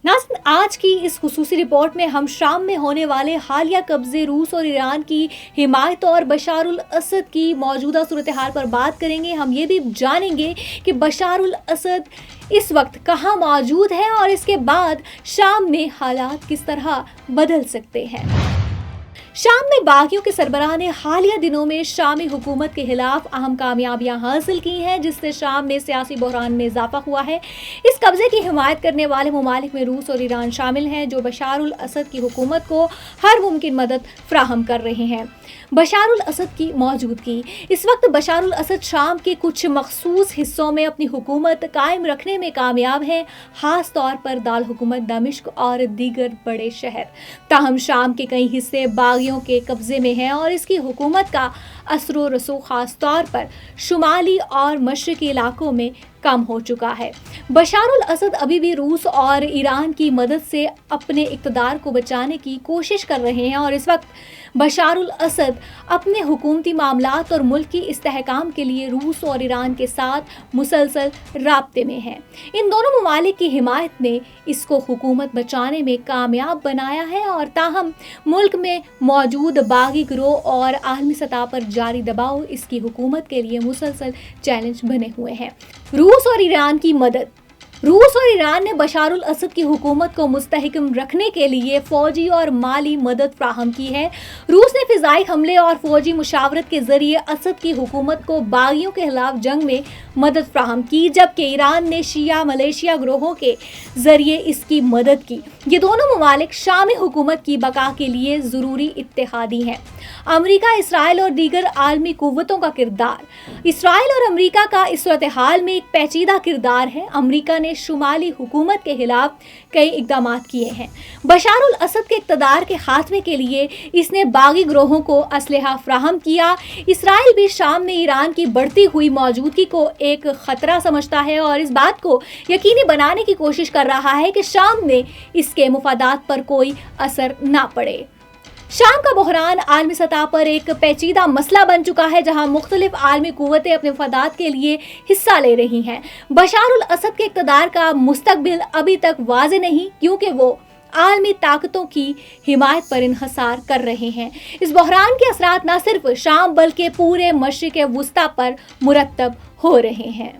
नाज़रीन, आज की इस खुसूसी रिपोर्ट में हम शाम में होने वाले हालिया कब्जे, रूस और ईरान की हिमायत और बशारुल असद की मौजूदा सूरत हाल पर बात करेंगे। हम ये भी जानेंगे कि बशारुल असद इस वक्त कहाँ मौजूद है और इसके बाद शाम में हालात किस तरह बदल सकते हैं। शाम में बागियों के सरबराह ने हालिया दिनों में शामी हुकूमत के खिलाफ अहम कामयाबियां हासिल की हैं, जिससे शाम में सियासी बहरान में इजाफा हुआ है। इस कब्जे की हिमायत करने वाले ममालिक में रूस और ईरान शामिल हैं, जो बशारुल असद की हुकूमत को हर मुमकिन मदद फ्राहम कर रहे हैं। बशारुल असद की मौजूदगी। इस वक्त बशारुल असद शाम के कुछ मखसूस हिस्सों में अपनी हुकूमत कायम रखने में कामयाब हैं, खास तौर पर दाल हुकूमत दमिश्क और दीगर बड़े शहर। ताहम शाम के कई हिस्से बागियों के कब्जे में हैं और इसकी हुकूमत का असरो रसूख खास तौर पर शुमाली और मशरकी इलाकों में कम हो चुका है। बशारुल असद अभी भी रूस और ईरान की मदद से अपने इक़्तिदार को बचाने की कोशिश कर रहे हैं और इस वक्त बशारुल असद अपने हुकूमती मामलात और मुल्क की इस्तेहकाम के लिए रूस और ईरान के साथ मुसलसल राब्ते में हैं। इन दोनों ममालिक की हिमायत ने इसको हुकूमत बचाने में कामयाब बनाया है और ताहम मुल्क में मौजूद बागी गिरोह और आलमी सतह पर जारी दबाव इसकी हुकूमत के लिए मुसलसल चैलेंज बने हुए हैं। रूस और ईरान की मदद। रूस और ईरान ने बशारुल असद की हुकूमत को मुस्तहकम रखने के लिए फौजी और माली मदद फ्राहम की है। रूस ने फिजाई हमले और फौजी मुशावरत के जरिए असद की हुकूमत को बागियों के खिलाफ जंग में मदद फ्राहम की, जबकि ईरान ने शिया मलेशिया ग्रोहों के जरिए इसकी मदद की। ये दोनों ममालिक शामी हुकूमत की बका के लिए ज़रूरी इत्तेहादी हैं। अमरीका, इसराइल और दीगर आलमी कुव्वतों का किरदार। इसराइल और अमरीका का इस सूरत हाल में एक पेचीदा किरदार है। अमरीका ने शुमाली हुकूमत के खिलाफ कई इकदाम किए हैं। बशारुल असद के इक़्तिदार के खात्मे के लिए इसने बागी ग्रोहों को असलहा फ्राहम किया। इसराइल भी शाम में ईरान की बढ़ती हुई मौजूदगी को एक ख़तरा समझता है और इस बात को यकीनी बनाने की कोशिश कर रहा है कि शाम में इसके मुफादात पर कोई असर ना पड़े। शाम का बहरान आलमी सतह पर एक पेचीदा मसला बन चुका है, जहां मुख्तलिफ आलमी कुव्वतें अपने मफादात के लिए हिस्सा ले रही हैं। बशारुल असद के इक़्तिदार का मुस्तकबिल अभी तक वाज़ेह नहीं, क्योंकि वो आलमी ताकतों की हिमायत पर इन्हसार कर रहे हैं। इस बहरान के असरात न सिर्फ शाम बल्कि पूरे मशरिक़ वुस्ता पर मुरतब हो रहे हैं।